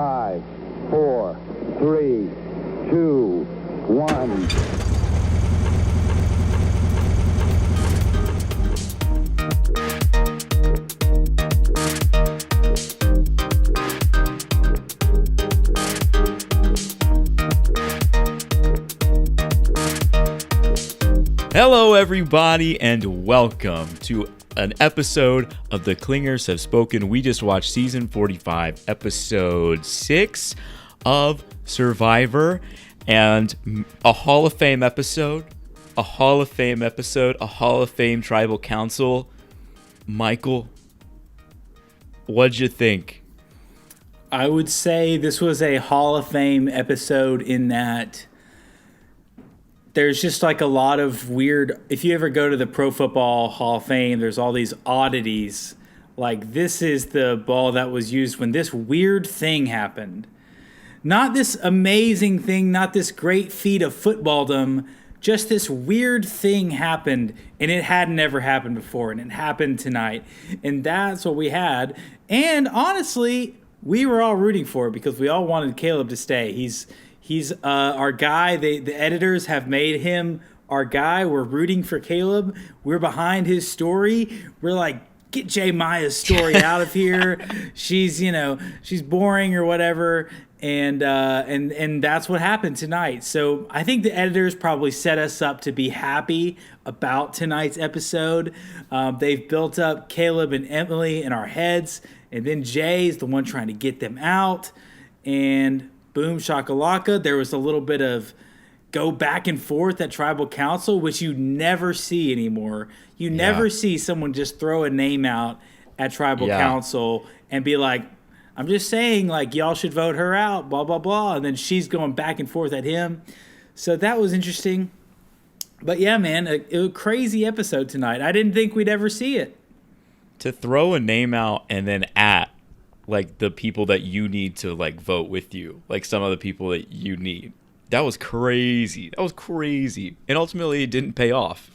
5, 4, 3, 2, 1. Hello, everybody, and welcome to an episode of The Clingers Have Spoken. We just watched season 45, episode 6 of Survivor, and a Hall of Fame episode, a Hall of Fame tribal council. Michael, what'd you think? I would say this was a Hall of Fame episode in that there's just like a lot of weird, if you ever go to the Pro Football Hall of Fame, there's all these oddities. Like, this is the ball that was used when this weird thing happened. Not this amazing thing, not this great feat of footballdom, just this weird thing happened, and it had never happened before, and it happened tonight. And that's what we had. And honestly, we were all rooting for it because we all wanted Kaleb to stay. He's our guy. The editors have made him our guy. We're rooting for Kaleb. We're behind his story. We're like, get J. Maya's story out of here. She's boring or whatever. And that's what happened tonight. So I think the editors probably set us up to be happy about tonight's episode. They've built up Kaleb and Emily in our heads, and then Jay's the one trying to get them out. And boom, shakalaka. There was a little bit of go back and forth at Tribal Council, which you never see anymore. You never see someone just throw a name out at Tribal Council and be like, I'm just saying, like, y'all should vote her out, blah, blah, blah. And then she's going back and forth at him. So that was interesting. But yeah, man, a crazy episode tonight. I didn't think we'd ever see it. To throw a name out and then at, like, the people that you need to, like, vote with you, like some of the people that you need. That was crazy. And ultimately it didn't pay off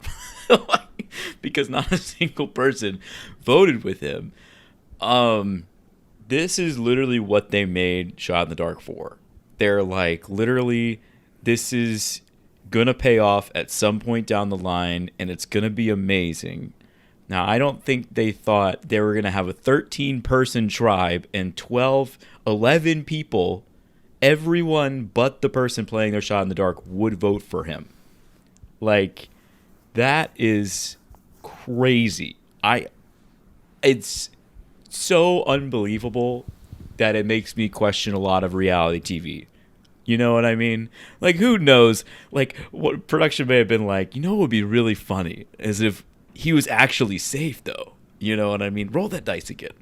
because not a single person voted with him. This is literally what they made Shot in the Dark for. They're like, literally, this is gonna pay off at some point down the line, and it's gonna be amazing. Now, I don't think they thought they were going to have a 13-person tribe and 11 people, everyone but the person playing their Shot in the Dark, would vote for him. Like, that is crazy. It's so unbelievable that it makes me question a lot of reality TV. You know what I mean? Like, who knows? Like, what production may have been like, what would be really funny is if he was actually safe, though. You know what I mean? Roll that dice again.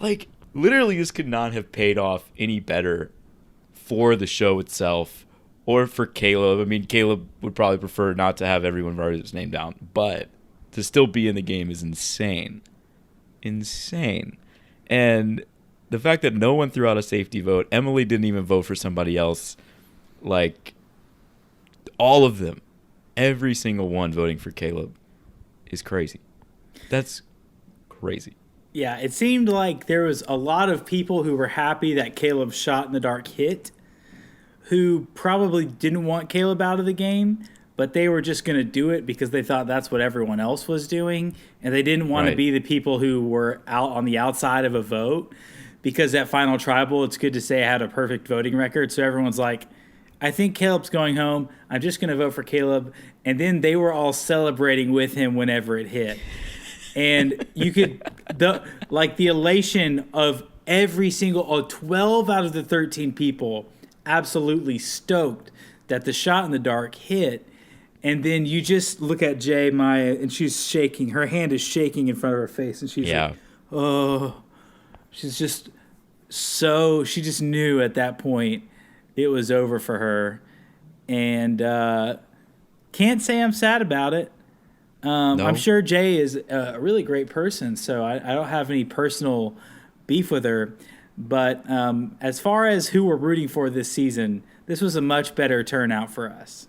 Like, literally, this could not have paid off any better for the show itself or for Kaleb. I mean, Kaleb would probably prefer not to have everyone write his name down, but to still be in the game is insane. Insane. And the fact that no one threw out a safety vote, Emily didn't even vote for somebody else, like, all of them. Every single one voting for Kaleb is crazy. That's crazy. Yeah, it seemed like there was a lot of people who were happy that Kaleb's Shot in the Dark hit, who probably didn't want Kaleb out of the game, but they were just going to do it because they thought that's what everyone else was doing, and they didn't want to be the people who were out on the outside of a vote, because at Final Tribal, it's good to say I had a perfect voting record, so everyone's like, I think Kaleb's going home. I'm just going to vote for Kaleb. And then they were all celebrating with him whenever it hit. And you could, the elation of every single, 12 out of the 13 people absolutely stoked that the Shot in the Dark hit. And then you just look at J. Maya, and she's shaking. Her hand is shaking in front of her face. And she's like, oh. She's just she just knew at that point it was over for her, and can't say I'm sad about it. No. I'm sure Jay is a really great person, so I don't have any personal beef with her. But as far as who we're rooting for this season, this was a much better turnout for us.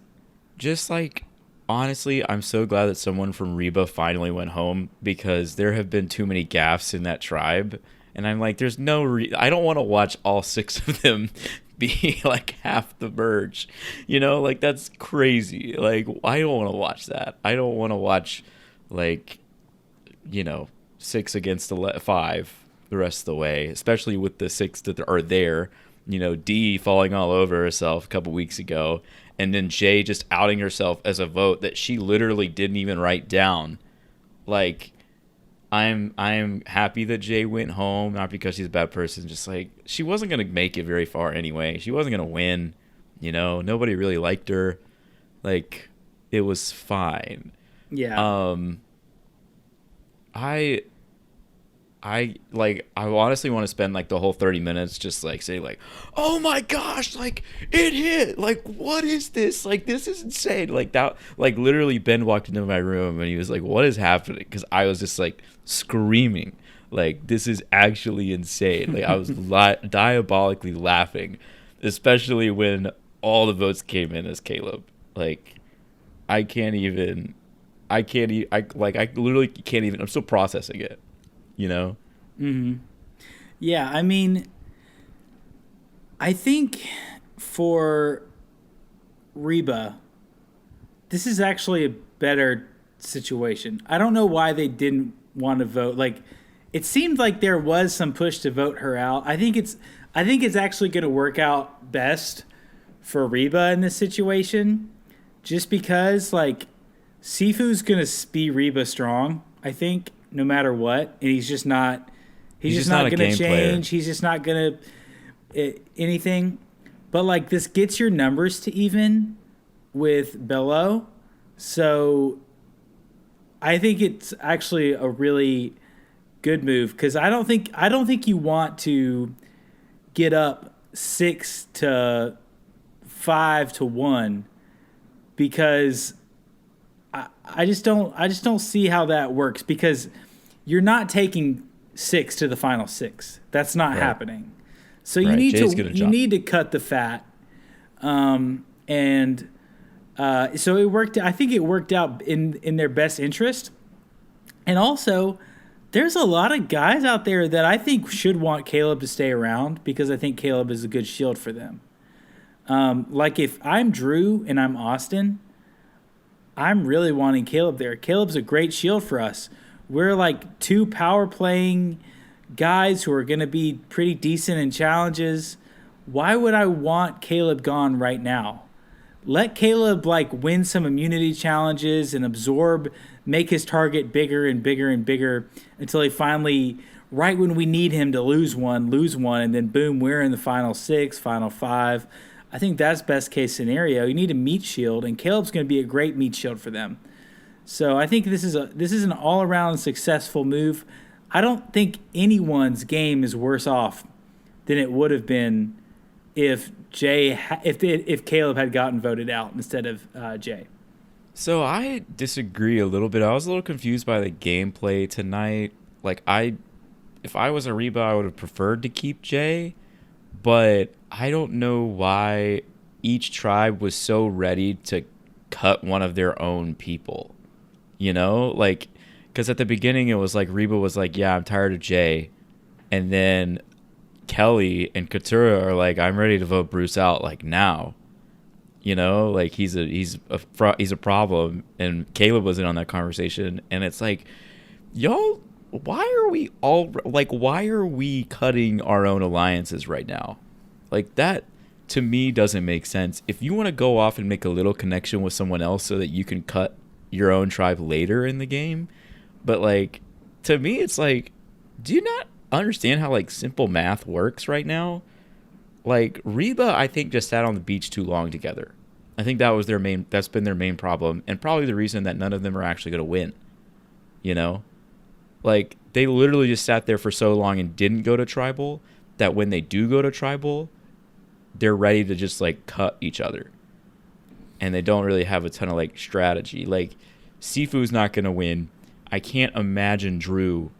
Just like, honestly, I'm so glad that someone from Reba finally went home, because there have been too many gaffes in that tribe. And I'm like, there's I don't want to watch all 6 of them be like half the merge. Like that's crazy. Like I don't want to watch that. I don't want to watch like 6 against 5 the rest of the way, especially with the 6 that are there. Dee falling all over herself a couple weeks ago, and then Jay just outing herself as a vote that she literally didn't even write down. Like, I'm happy that Jay went home, not because she's a bad person, just like she wasn't gonna make it very far anyway. She wasn't gonna win. Nobody really liked her. Like, it was fine. Yeah. I honestly want to spend like the whole 30 minutes just like say like, oh my gosh, like it hit, like what is this, like this is insane, like that, like literally Ben walked into my room and he was like, what is happening? Because I was just like screaming like this is actually insane. Like I was diabolically laughing, especially when all the votes came in as Kaleb. Like I literally can't even, I'm still processing it. Mm-hmm. Yeah, I mean, I think for Reba, this is actually a better situation. I don't know why they didn't want to vote. Like, it seemed like there was some push to vote her out. I think it's actually going to work out best for Reba in this situation, just because like Sifu's going to be Reba strong, I think, no matter what, and he's just not going to change. Player. He's just not going to anything. But like this gets your numbers to even with Bello, so I think it's actually a really good move because I don't think you want to get up 6-5 to 1 because I just don't see how that works because you're not taking 6 to the final 6. That's not happening. So you need to cut the fat. So it worked. I think it worked out in their best interest. And also, there's a lot of guys out there that I think should want Kaleb to stay around because I think Kaleb is a good shield for them. Like if I'm Drew and I'm Austin, I'm really wanting Kaleb there. Caleb's a great shield for us. We're like 2 power playing guys who are going to be pretty decent in challenges. Why would I want Kaleb gone right now? Let Kaleb like win some immunity challenges and make his target bigger and bigger and bigger until he finally, right when we need him to lose one, and then boom, we're in the final 6, final 5. I think that's best case scenario. You need a meat shield, and Caleb's going to be a great meat shield for them. So I think this is an all-around successful move. I don't think anyone's game is worse off than it would have been if Kaleb had gotten voted out instead of Jay. So I disagree a little bit. I was a little confused by the gameplay tonight. Like if I was a Reba, I would have preferred to keep Jay, but I don't know why each tribe was so ready to cut one of their own people. Like, because at the beginning it was like Reba was like, yeah, I'm tired of Jay, and then Kelly and Katura are like, I'm ready to vote Bruce out like now. Like he's a problem, and Kaleb was in on that conversation, and it's like, y'all, why are we cutting our own alliances right now? Like that to me doesn't make sense. If you want to go off and make a little connection with someone else so that you can cut your own tribe later in the game, but like to me it's like, do you not understand how like simple math works right now? Like Reba, I think, just sat on the beach too long together. I think that's been their main problem, and probably the reason that none of them are actually going to win. Like they literally just sat there for so long and didn't go to tribal that when they do go to tribal, they're ready to just like cut each other, and they don't really have a ton of like strategy. Like Sifu's not going to win. I can't imagine Drew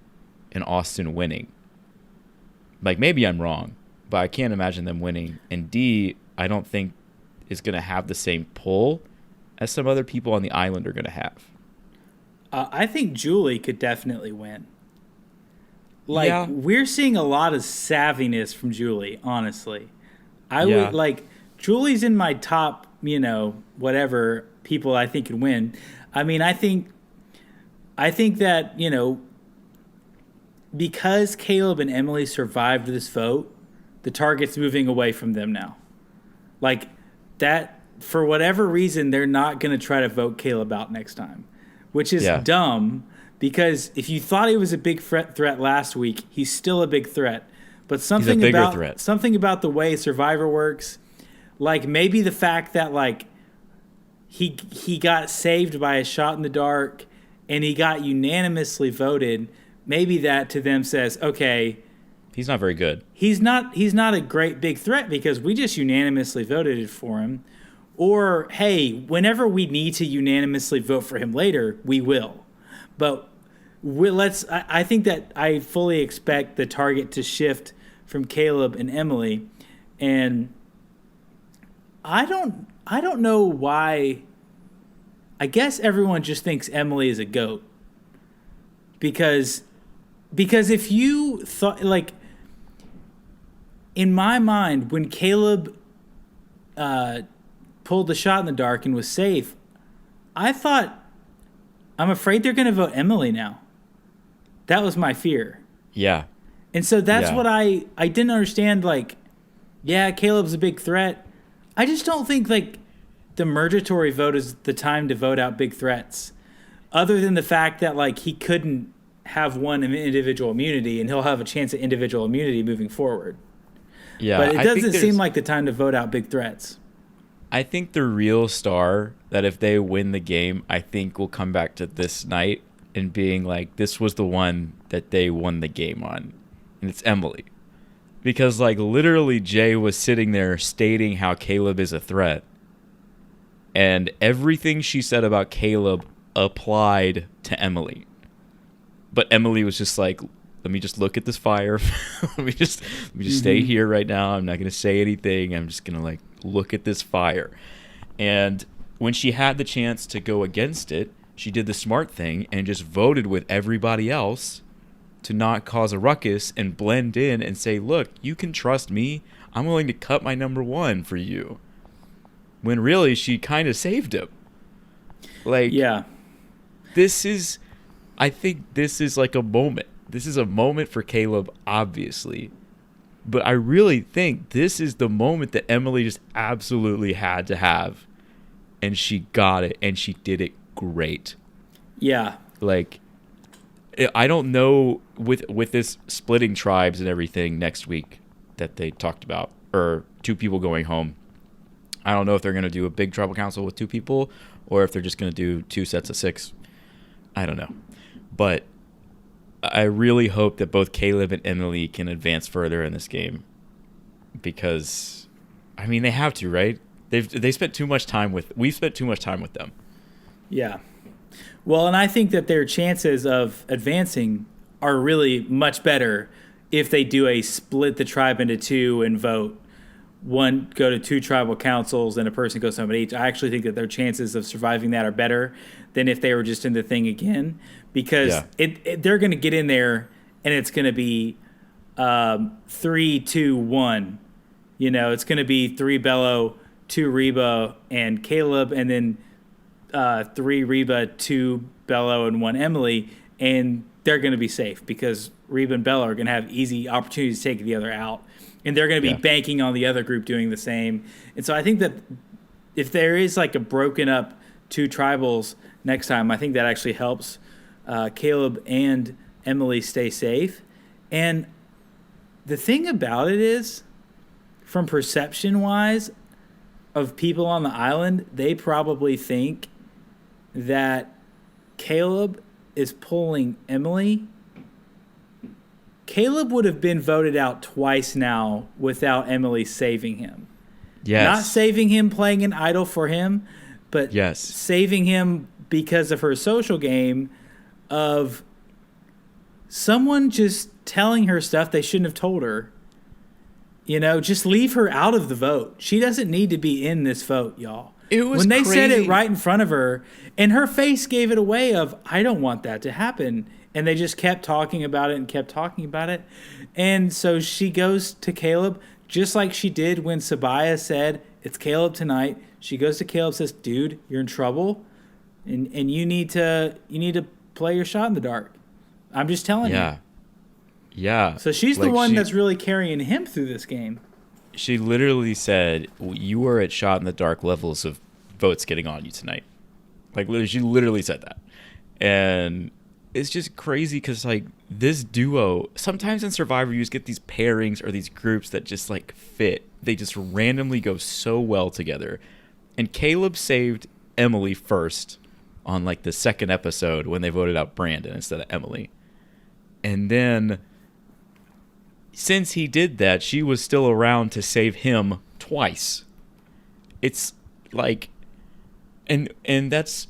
and Austin winning. Like maybe I'm wrong, but I can't imagine them winning. And D, I don't think is going to have the same pull as some other people on the island are going to have. I think Julie could definitely win. Like, we're seeing a lot of savviness from Julie, honestly. I would, like, Julie's in my top, whatever people I think can win. I mean, I think that, because Kaleb and Emily survived this vote, the target's moving away from them now. Like, that, for whatever reason, they're not going to try to vote Kaleb out next time, which is dumb. Because if you thought he was a big threat last week, he's still a big threat. But something about the way Survivor works, like maybe the fact that like he got saved by a shot in the dark and he got unanimously voted, maybe that to them says, okay, he's not very good. He's not a great big threat because we just unanimously voted for him. Or hey, whenever we need to unanimously vote for him later, we will. But I think that I fully expect the target to shift from Kaleb and Emily, and I don't know why. I guess everyone just thinks Emily is a goat because if you thought, like, in my mind, when Kaleb pulled the shot in the dark and was safe, I thought, I'm afraid they're going to vote Emily now. That was my fear. Yeah. And so that's what I didn't understand. Like, yeah, Caleb's a big threat. I just don't think, like, the mergatory vote is the time to vote out big threats. Other than the fact that, like, he couldn't have one individual immunity, and he'll have a chance at individual immunity moving forward. Yeah. But it doesn't seem like the time to vote out big threats. I think the real star that if they win the game, I think will come back to this night and being like, this was the one that they won the game on. And it's Emily. Because, like, literally Jay was sitting there stating how Kaleb is a threat. And everything she said about Kaleb applied to Emily. But Emily was just like, let me just look at this fire. let me just stay here right now. I'm not going to say anything. I'm just going to, like, look at this fire. And when she had the chance to go against it, she did the smart thing and just voted with everybody else to not cause a ruckus and blend in and say, look, you can trust me. I'm willing to cut my number one for you. When really she kind of saved him. Like, I think this is like a moment. This is a moment for Kaleb, obviously. But I really think this is the moment that Emily just absolutely had to have. And she got it, and she did it great. Yeah. Like, I don't know with this splitting tribes and everything next week that they talked about, or 2 people going home. I don't know if they're going to do a big tribal council with 2 people or if they're just going to do 2 sets of 6. I don't know. But I really hope that both Kaleb and Emily can advance further in this game because, I mean, they have to, right? We've spent too much time with them. Yeah. Well, and I think that their chances of advancing are really much better if they do a split the tribe into 2 and vote. One go to 2 tribal councils and a person goes home at each. I actually think that their chances of surviving that are better than if they were just in the thing again, because they're going to get in there and it's going to be 3, 2, 1. You know, it's going to be 3 Bello, 2 Reba, and Kaleb, and then 3 Reba, 2 Bello, and 1 Emily, and they're going to be safe because Reba and Bello are going to have easy opportunities to take the other out. And they're going to be banking on the other group doing the same. And so I think that if there is like a broken up 2 tribals next time, I think that actually helps Kaleb and Emily stay safe. And the thing about it is, from perception-wise of people on the island, they probably think that Kaleb is pulling Emily. Kaleb would have been voted out twice now without Emily saving him. Yes. Not saving him playing an idol for him, but saving him because of her social game of someone just telling her stuff they shouldn't have told her. You know, just leave her out of the vote. She doesn't need to be in this vote, y'all. It was when they crazy. said it right in front of her, and her face gave it away of, I don't want that to happen. And they just kept talking about it and kept talking about it. And so she goes to Kaleb, just like she did when Sabaya said, it's Kaleb tonight. She goes to Kaleb, says, dude, you're in trouble. And you need to play your shot in the dark. I'm just telling you. Yeah. So she's the one that's really carrying him through this game. She literally said, you are at shot in the dark levels of votes getting on you tonight. Like, she literally said that. And it's just crazy because, like, this duo, sometimes in Survivor, you just get these pairings or these groups that just, like, fit. They just randomly go so well together. And Kaleb saved Emily first on, like, the second episode when they voted out Brandon instead of Emily. And then, since he did that, she was still around to save him twice. It's like, and that's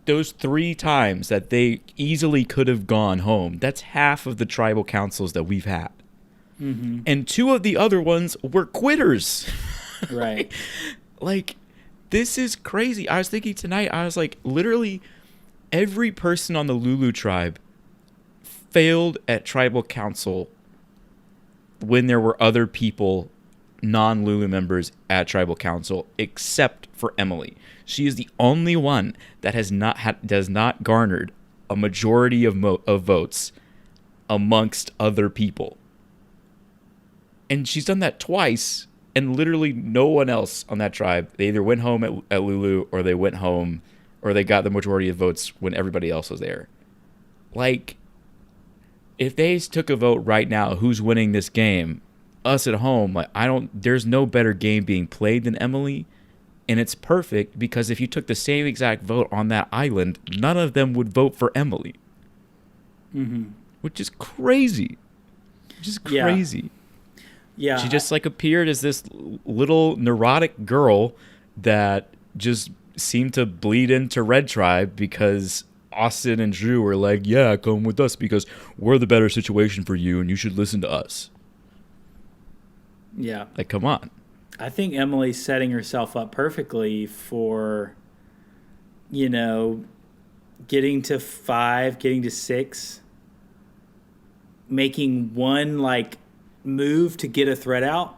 those 3 times that they easily could have gone home. That's half of the tribal councils that we've had. Mm-hmm. And 2 of the other ones were quitters. Right. Like, this is crazy. I was thinking tonight, I was like, literally every person on the Lulu tribe failed at tribal council when there were other people, non-Lulu members at tribal council, except for Emily. She is the only one that does not garnered a majority of votes amongst other people. And she's done that twice, and literally no one else on that tribe, they either went home at Lulu or they went home or they got the majority of votes when everybody else was there. Like, if they took a vote right now, who's winning this game? Us at home, like, there's no better game being played than Emily. And it's perfect because if you took the same exact vote on that island, none of them would vote for Emily. Mm-hmm. Which is crazy. Just crazy. Yeah. She just like appeared as this little neurotic girl that just seemed to bleed into Red Tribe because Austin and Drew were like, yeah, come with us because we're the better situation for you and you should listen to us. Yeah. Like, come on. I think Emily's setting herself up perfectly for, getting to 5, getting to 6, making one, like, move to get a threat out,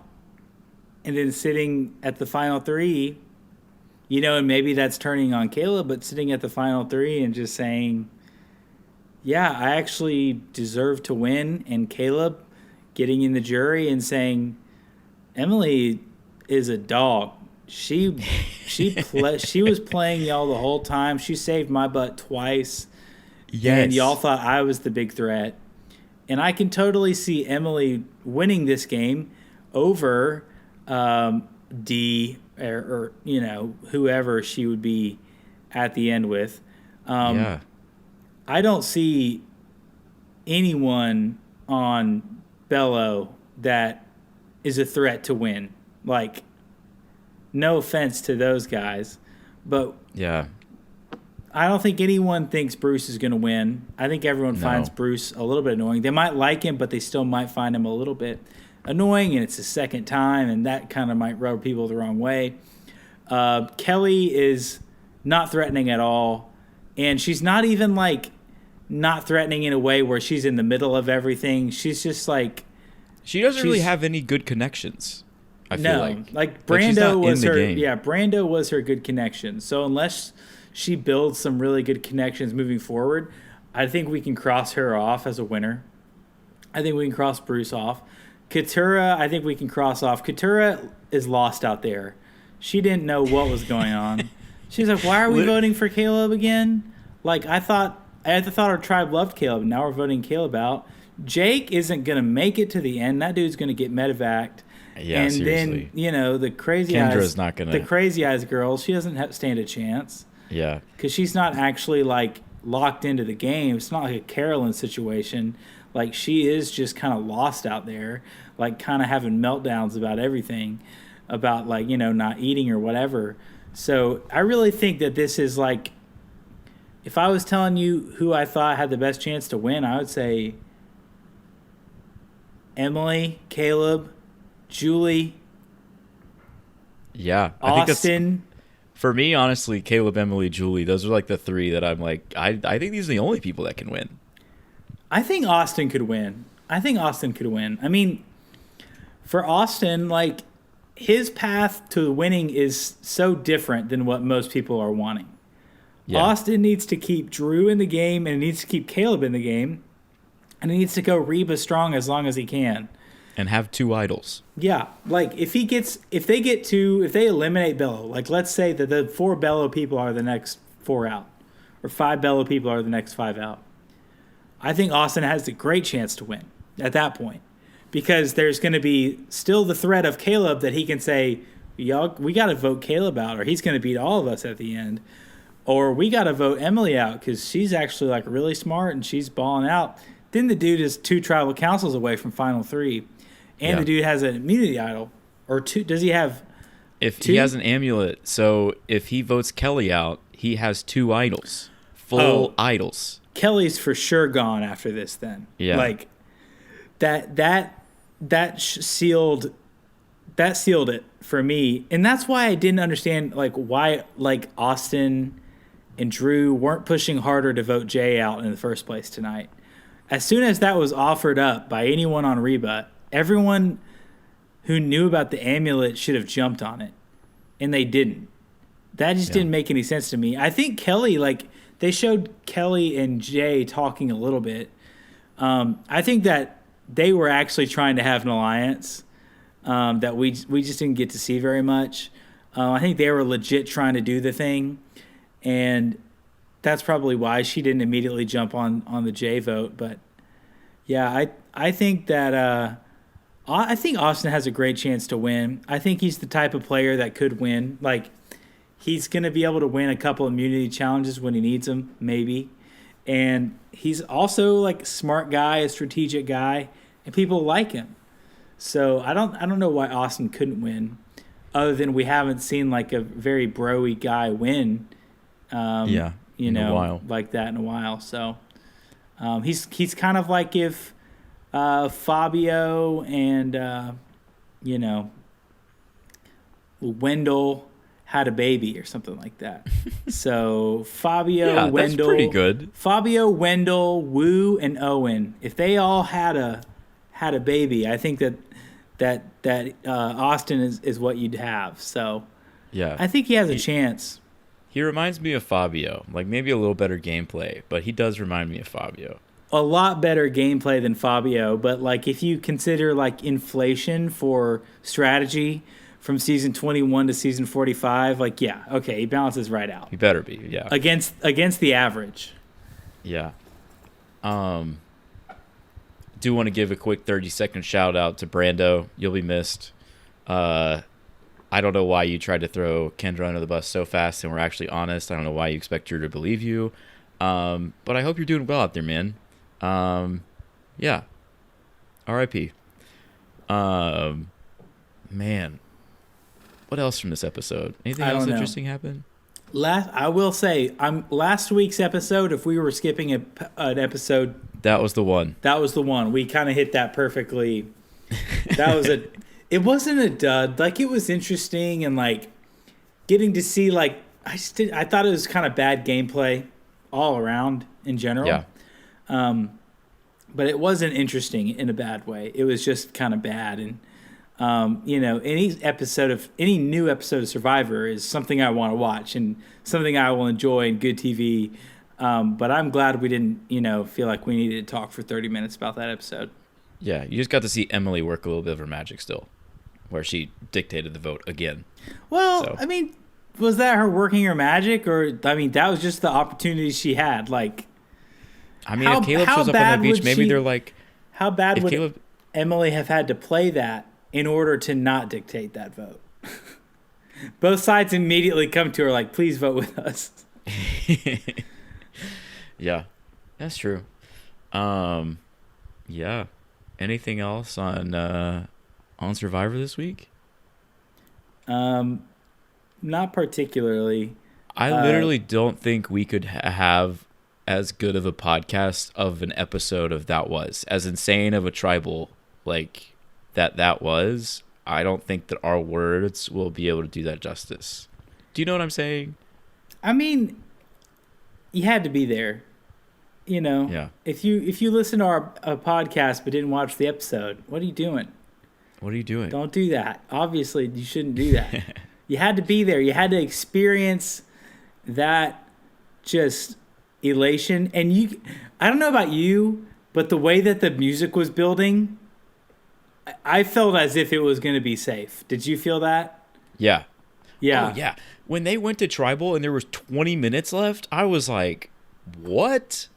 and then sitting at the final 3, and maybe that's turning on Kaleb, but sitting at the final 3 and just saying, yeah, I actually deserve to win, and Kaleb getting in the jury and saying, Emily is a dog. She was playing y'all the whole time. She saved my butt twice. Yes. And y'all thought I was the big threat. And I can totally see Emily winning this game over D or whoever she would be at the end with. I don't see anyone on Bello that is a threat to win. Like, no offense to those guys, but yeah, I don't think anyone thinks Bruce is going to win. I think everyone finds Bruce a little bit annoying. They might like him, but they still might find him a little bit annoying, and it's the second time, and that kind of might rub people the wrong way. Kelly is not threatening at all, and she's not even, like, not threatening in a way where she's in the middle of everything. She's just, like... She doesn't really have any good connections. I feel like Brando was her. Game. Yeah, Brando was her good connection. So unless she builds some really good connections moving forward, I think we can cross her off as a winner. I think we can cross Bruce off. Katura, I think we can cross off. Katura is lost out there. She didn't know what was going on. She's like, "Why are we voting for Kaleb again?" Like, I thought our tribe loved Kaleb. Now we're voting Kaleb out. Jake isn't gonna make it to the end. That dude's gonna get medevaced. Yeah, and seriously. Then, the crazy Kendra's eyes, not gonna... the crazy eyes girl, she doesn't stand a chance. Yeah, because she's not actually, like, locked into the game. It's not like a Carolyn situation. Like, she is just kind of lost out there, like, kind of having meltdowns about everything, about, like, not eating or whatever. So I really think that this is, like, if I was telling you who I thought had the best chance to win, I would say Emily, Kaleb, Julie. Yeah. Austin. For me, honestly, Kaleb, Emily, Julie, those are like the 3 that I'm like, I think these are the only people that can win. I think Austin could win. I mean, for Austin, like, his path to winning is so different than what most people are wanting. Yeah. Austin needs to keep Drew in the game, and he needs to keep Kaleb in the game, and he needs to go Reba strong as long as he can. And have 2 idols. Yeah, like if they eliminate Bello, like let's say that the 4 Bello people are the next 4 out, or 5 Bello people are the next 5 out. I think Austin has a great chance to win at that point, because there's going to be still the threat of Kaleb that he can say, "Y'all, we got to vote Kaleb out, or he's going to beat all of us at the end, or we got to vote Emily out because she's actually like really smart and she's balling out." Then the dude is 2 tribal councils away from Final 3. And the dude has an immunity idol. Or 2. Does he have If 2? He has an amulet, so if he votes Kelly out, he has 2 idols. Full idols. Kelly's for sure gone after this then. Yeah. Like, that sealed it for me. And that's why I didn't understand, like, why, like, Austin and Drew weren't pushing harder to vote Jay out in the first place tonight. As soon as that was offered up by anyone on Reba, everyone who knew about the amulet should have jumped on it, and they didn't. That just didn't make any sense to me. I think Kelly, like, they showed Kelly and Jay talking a little bit. I think that they were actually trying to have an alliance that we just didn't get to see very much. I think they were legit trying to do the thing, and that's probably why she didn't immediately jump on the Jay vote. But yeah, I think that I think Austin has a great chance to win. I think he's the type of player that could win. Like, he's going to be able to win a couple immunity challenges when he needs them, maybe. And he's also like a smart guy, a strategic guy, and people like him. So I don't know why Austin couldn't win, other than we haven't seen like a very bro-y guy win. In a while. Like that in a while. So he's kind of like if Fabio and Wendell had a baby or something like that. So Fabio, Wendell, that's pretty good. Fabio, Wendell, Wu, and Owen. If they all had a baby, I think that Austin is what you'd have. So yeah, I think he has a chance. He reminds me of Fabio, like maybe a little better gameplay, but he does remind me of Fabio. A lot better gameplay than Fabio, but like if you consider like inflation for strategy from season 21 to season 45, like he balances right out. He better be, yeah. Against the average. Yeah. Do want to give a quick 30-second shout out to Brando. You'll be missed. I don't know why you tried to throw Kendra under the bus so fast and we're actually honest. I don't know why you expect her to believe you. But I hope you're doing well out there, man. Yeah. R.I.P. Man. What else from this episode? Anything else interesting happen? I will say, last week's episode, if we were skipping an episode... That was the one. We kind of hit that perfectly. It wasn't a dud. Like, it was interesting and, like, getting to see, like... I thought it was kind of bad gameplay all around in general. Yeah. But it wasn't interesting in a bad way. It was just kind of bad. And, any new episode of Survivor is something I want to watch and something I will enjoy in good TV. But I'm glad we didn't, feel like we needed to talk for 30 minutes about that episode. Yeah, you just got to see Emily work a little bit of her magic still, where she dictated the vote again. Well, so. I mean, was that her working her magic? Or, that was just the opportunity she had. Like, if Kaleb shows up on that beach, maybe they're like... How bad would Emily have had to play that in order to not dictate that vote? Both sides immediately come to her like, please vote with us. Yeah, that's true. Yeah. Anything else on Survivor this week? Not particularly. I literally don't think we could have as good of a podcast of an episode of that was. As insane of a tribal like that was. I don't think that our words will be able to do that justice. Do you know what I'm saying? I mean, you had to be there. Yeah. if you listen to our podcast but didn't watch the episode, what are you doing? What are you doing? Don't do that. Obviously, you shouldn't do that. You had to be there. You had to experience that just elation. And I don't know about you, but the way that the music was building, I felt as if it was going to be safe. Did you feel that? Yeah. Yeah. Oh, yeah. When they went to tribal and there was 20 minutes left, I was like, what?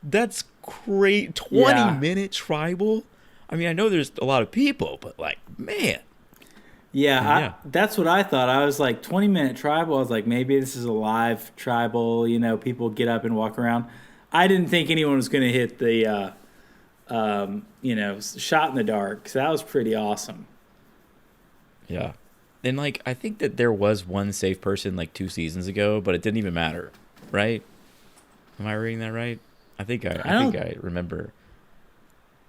That's great. 20-minute tribal? I mean, I know there's a lot of people, but like, man. Yeah, that's what I thought. I was like, 20-minute tribal. I was like, maybe this is a live tribal. People get up and walk around. I didn't think anyone was going to hit the, shot in the dark. So that was pretty awesome. Yeah. And like, I think that there was one safe person like 2 seasons ago, but it didn't even matter, right? Am I reading that right? I think I remember.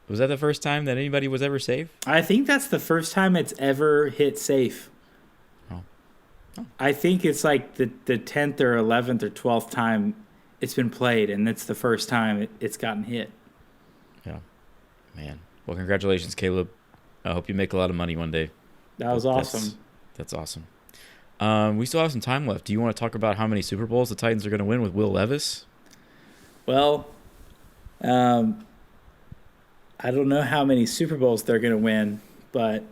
Was that the first time that anybody was ever safe? I think that's the first time it's ever hit safe. Oh. I think it's like the 10th or 11th or 12th time it's been played, and it's the first time it's gotten hit. Yeah. Man. Well, congratulations, Kaleb. I hope you make a lot of money one day. That was awesome. That's awesome. We still have some time left. Do you want to talk about how many Super Bowls the Titans are going to win with Will Levis? Well, I don't know how many Super Bowls they're going to win, but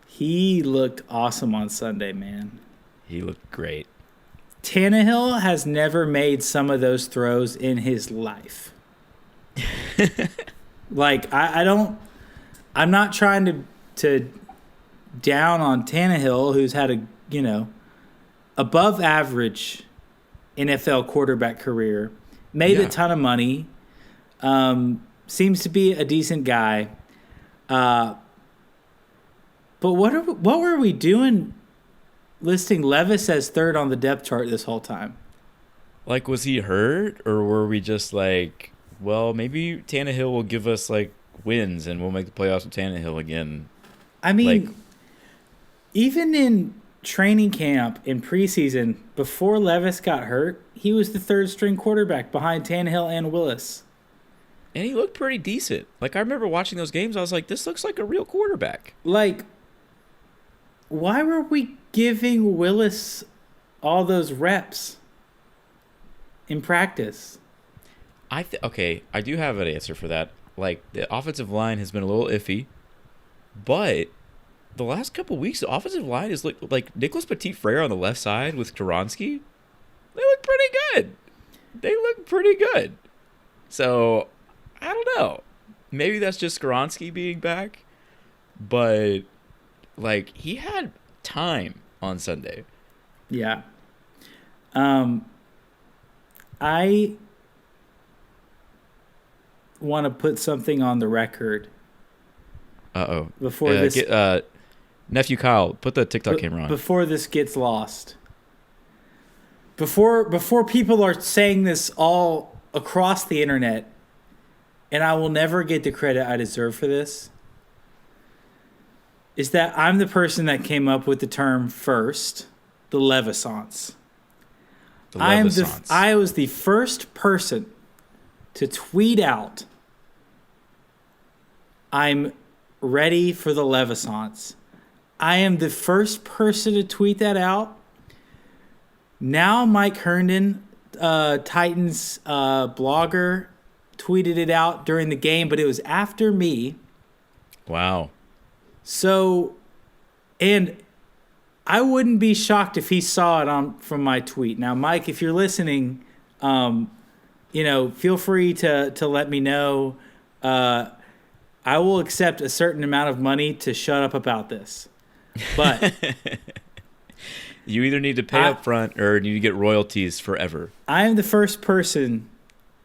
he looked awesome on Sunday, man. He looked great. Tannehill has never made some of those throws in his life. Like, I'm not trying to down on Tannehill, who's had a, above average NFL quarterback career, made a ton of money, seems to be a decent guy. But what were we doing listing Levis as third on the depth chart this whole time? Like, was he hurt, or were we just like, well, maybe Tannehill will give us like wins and we'll make the playoffs with Tannehill again? I mean, even in training camp in preseason, before Levis got hurt, he was the third string quarterback behind Tannehill and Willis. And he looked pretty decent. Like, I remember watching those games, I was like, this looks like a real quarterback. Like, why were we giving Willis all those reps in practice? Okay, I do have an answer for that. Like, the offensive line has been a little iffy, but the last couple weeks, the offensive line is like Nicholas Petit-Frere on the left side with Skoronski. They look pretty good. So, I don't know. Maybe that's just Skoronski being back, but like, he had time on Sunday. Yeah. I want to put something on the record. Uh-oh. Before this, nephew Kyle, put the TikTok camera on. Before this gets lost. Before people are saying this all across the internet, and I will never get the credit I deserve for this, is that I'm the person that came up with the term first, the Levissance. I was the first person to tweet out, I'm ready for the Levissance. I am the first person to tweet that out. Now Mike Herndon, Titans blogger, tweeted it out during the game, but it was after me. Wow. So, and I wouldn't be shocked if he saw it from my tweet. Now, Mike, if you're listening, feel free to let me know. I will accept a certain amount of money to shut up about this. But you either need to pay up front or you need to get royalties forever. I am the first person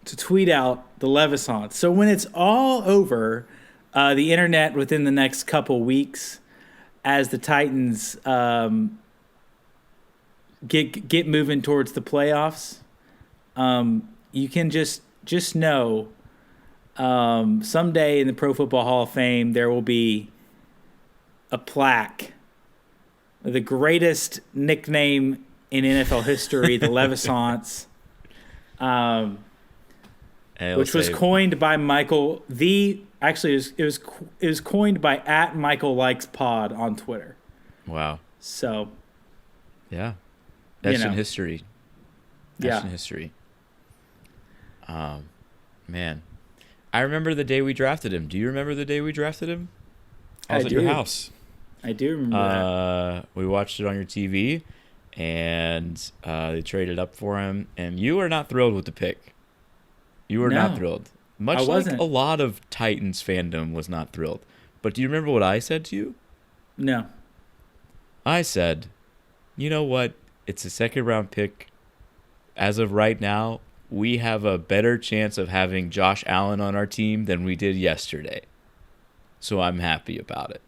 to tweet out the Levissance. So when it's all over, the internet within the next couple weeks, as the Titans get moving towards the playoffs, you can just know someday in the Pro Football Hall of Fame there will be a plaque, the greatest nickname in NFL history, the Levissance. And which was coined by Michael. Actually, it was coined by @MichaelLikesPod on Twitter. Wow. So. Yeah. That's in history. That's in history. Man. I remember the day we drafted him. Do you remember the day we drafted him? I was at your house. I do remember that. We watched it on your TV, and they traded up for him, and you were not thrilled with the pick. You were not thrilled. Much like a lot of Titans fandom was not thrilled. But do you remember what I said to you? No. I said, you know what? It's a second-round pick. As of right now, we have a better chance of having Josh Allen on our team than we did yesterday. So I'm happy about it.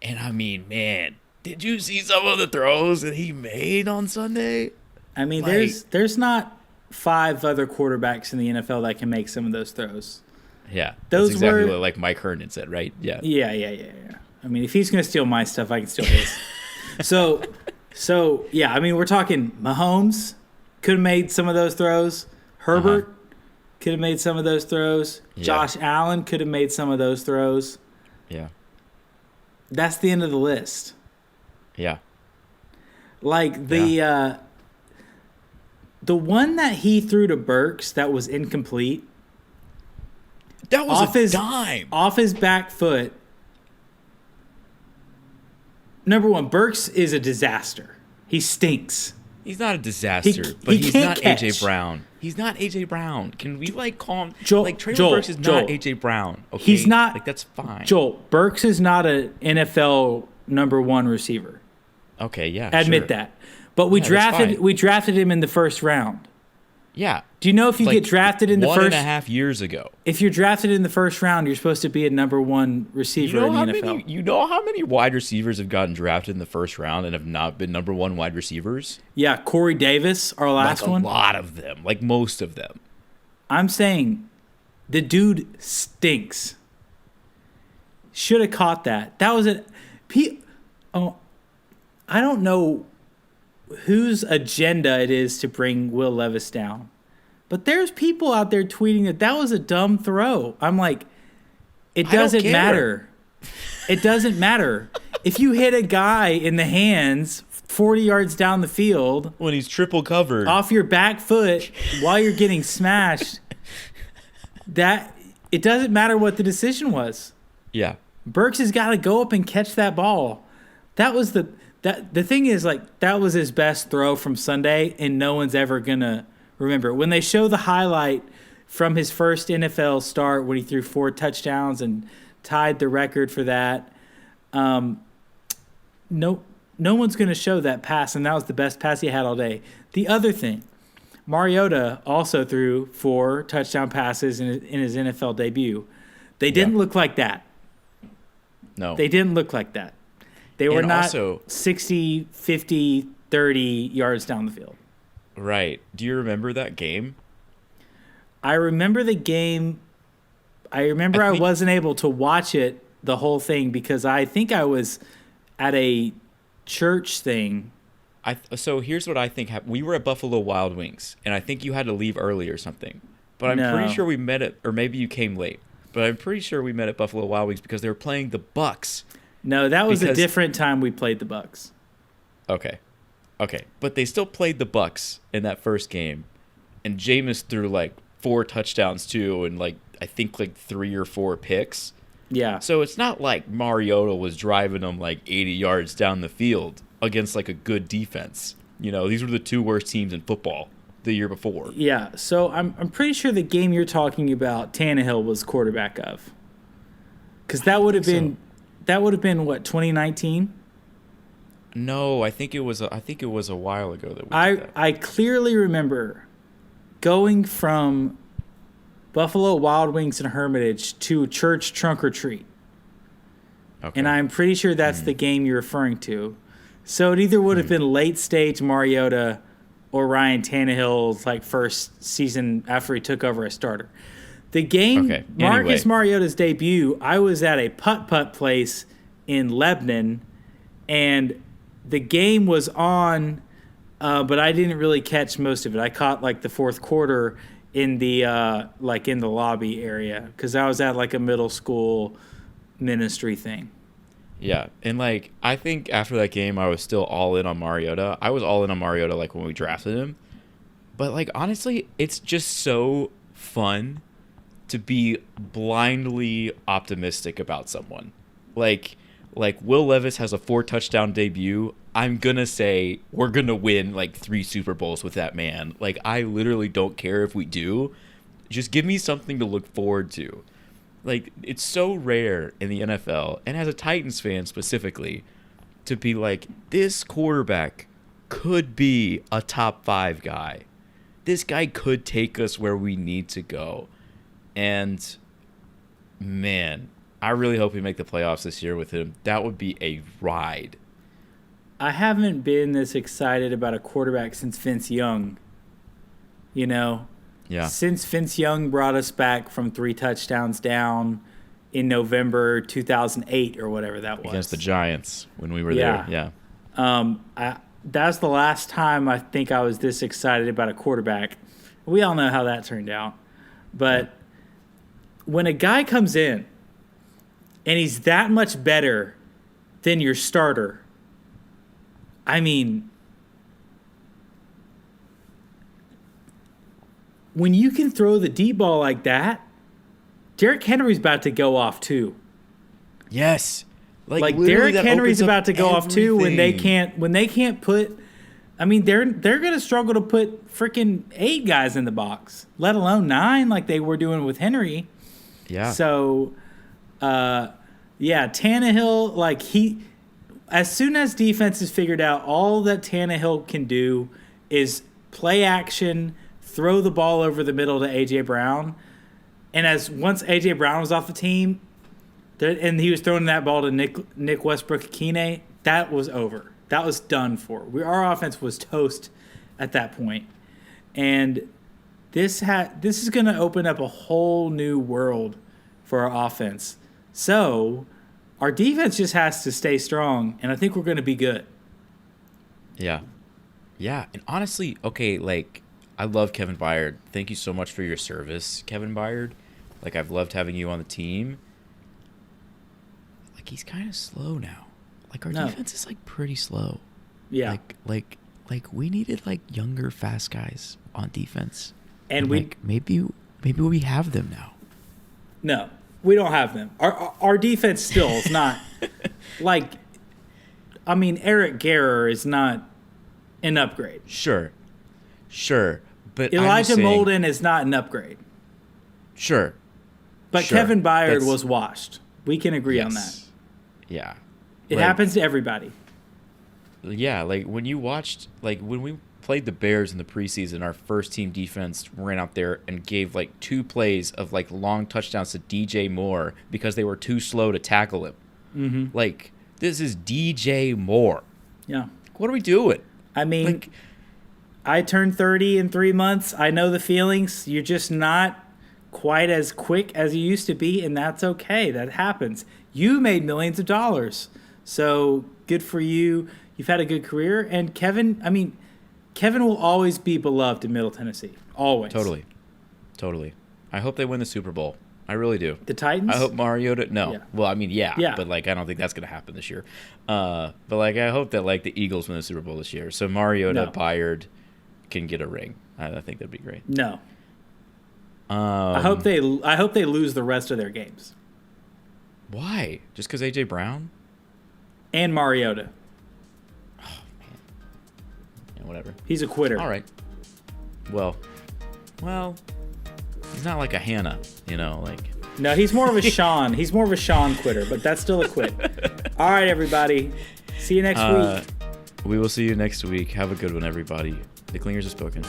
And I mean, man, did you see some of the throws that he made on Sunday? I mean, there's not 5 other quarterbacks in the NFL that can make some of those throws. Yeah, that's exactly what like Mike Herndon said, right? Yeah. Yeah. I mean, if he's going to steal my stuff, I can steal his. So yeah, I mean, we're talking Mahomes could have made some of those throws. Herbert could have made some of those throws. Yeah. Josh Allen could have made some of those throws. Yeah. That's the end of the list. Yeah. Like the one that he threw to Burks that was incomplete. That was a dime. Off his back foot. Number one, Burks is a disaster. He stinks. He's not a disaster, but he's not AJ Brown. He's not AJ Brown. Can we calm? Traylon Burks is not AJ Brown. Okay? He's not. That's fine. Joel, Burks is not an NFL number 1 receiver. Okay, yeah. Admit that. But we drafted him in the first round. Yeah. Do you know if you get drafted in the first 1.5 years ago? If you're drafted in the first round, you're supposed to be a number 1 receiver in the NFL. You know how many wide receivers have gotten drafted in the first round and have not been number 1 wide receivers? Yeah, Corey Davis, our last one. A lot of them, like most of them. I'm saying the dude stinks. Should have caught that. That was I don't know whose agenda it is to bring Will Levis down. But there's people out there tweeting that was a dumb throw. I'm like, it doesn't matter. It doesn't matter. If you hit a guy in the hands 40 yards down the field. When he's triple covered. Off your back foot while you're getting smashed, it doesn't matter what the decision was. Yeah. Burks has got to go up and catch that ball. That was the thing is, that was his best throw from Sunday, and no one's ever going to remember. When they show the highlight from his first NFL start when he threw 4 touchdowns and tied the record for that, no one's going to show that pass, and that was the best pass he had all day. The other thing, Mariota also threw 4 touchdown passes in his NFL debut. They didn't look like that. No. They didn't look like that. They were not 60, 50, 30 yards down the field. Right. Do you remember that game? I remember the game. I wasn't able to watch it, the whole thing, because I think I was at a church thing. So here's what I think happened. We were at Buffalo Wild Wings, and I think you had to leave early or something. But I'm pretty sure we met at, or maybe you came late. But I'm pretty sure we met at Buffalo Wild Wings because they were playing the Bucks. No, that was a different time we played the Bucks. Okay. But they still played the Bucks in that first game. And Jameis threw 4 touchdowns too, and I think 3 or 4 picks. Yeah. So it's not like Mariota was driving them 80 yards down the field against a good defense. These were the 2 worst teams in football the year before. Yeah. So I'm pretty sure the game you're talking about, Tannehill was quarterback of. Because that would have been what, 2019? No, I think it was a while ago that we did that. I clearly remember going from Buffalo Wild Wings and Hermitage to church trunk or treat. Okay. And I'm pretty sure that's the game you're referring to. So it either would have been late stage Mariota or Ryan Tannehill's first season after he took over as starter. The game, Marcus Mariota's debut, I was at a putt-putt place in Lebanon, and the game was on, but I didn't really catch most of it. I caught the fourth quarter, in the in the lobby area because I was at like a middle school ministry thing. Yeah, and like I think after that game, I was still all in on Mariota. I was all in on Mariota like when we drafted him, but like honestly, it's just so fun to be blindly optimistic about someone. Like Will Levis has a 4-touchdown debut. I'm gonna say we're gonna win like 3 Super Bowls with that man. Like I literally don't care if we do. Just give me something to look forward to. Like, it's so rare in the NFL, and as a Titans fan specifically, to be like, this quarterback could be a top 5 guy. This guy could take us where we need to go. And, man, I really hope we make the playoffs this year with him. That would be a ride. I haven't been this excited about a quarterback since Vince Young. You know? Yeah. Since Vince Young brought us back from 3 touchdowns down in November 2008 or whatever that was. Against the Giants when we were there. Yeah. That's the last time I think I was this excited about a quarterback. We all know how that turned out. But when a guy comes in and he's that much better than your starter, I mean, when you can throw the deep ball like that, Derrick Henry's about to go off too. Yes. Like Derrick Henry's about to go off too when they can't put. I mean, they're going to struggle to put freaking 8 guys in the box, let alone 9 like they were doing with Henry. Yeah. So, Tannehill, like as soon as defense is figured out, all that Tannehill can do is play action, throw the ball over the middle to A.J. Brown. And once A.J. Brown was off the team, and he was throwing that ball to Nick Westbrook-Akine, that was over. That was done for. Our offense was toast at that point. And this is going to open up a whole new world for our offense. So our defense just has to stay strong, and I think we're going to be good. Yeah. Yeah, and honestly, okay, like, I love Kevin Byard. Thank you so much for your service, Kevin Byard. Like, I've loved having you on the team. Like, he's kind of slow now. Like, our defense is, like, pretty slow. Yeah. Like we needed, like, younger, fast guys on defense. And maybe we have them now. No, we don't have them. Our defense still is not, like, I mean, Eric Garrer is not an upgrade. Sure. But Elijah Molden is not an upgrade. Sure. But Kevin Byard was washed. We can agree on that. Yeah. It happens to everybody. Yeah, like when you watched, like when we played the Bears in the preseason, our first team defense ran out there and gave like 2 plays of like long touchdowns to DJ Moore because they were too slow to tackle him. Mm-hmm. Like, this is DJ Moore. Yeah. What are we doing? I mean, like, I turned 30 in 3 months. I know the feelings. You're just not quite as quick as you used to be, and that's okay. That happens. You made millions of dollars. So good for you. You've had a good career. And Kevin will always be beloved in Middle Tennessee. Always. Totally. I hope they win the Super Bowl. I really do. The Titans? I hope Mariota... No. Yeah. Well, I mean, yeah. But, like, I don't think that's going to happen this year. But, like, I hope that, like, the Eagles win the Super Bowl this year. So Mariota, Byard can get a ring. I think that'd be great. No. I hope they lose the rest of their games. Why? Just because A.J. Brown? And Mariota. Oh, man. Yeah, whatever. He's a quitter. All right. Well, he's not like a Hannah, you know, like. No, he's more of a Sean. He's more of a Sean quitter, but that's still a quit. All right, everybody. See you next week. We will see you next week. Have a good one, everybody. The Clingers have spoken.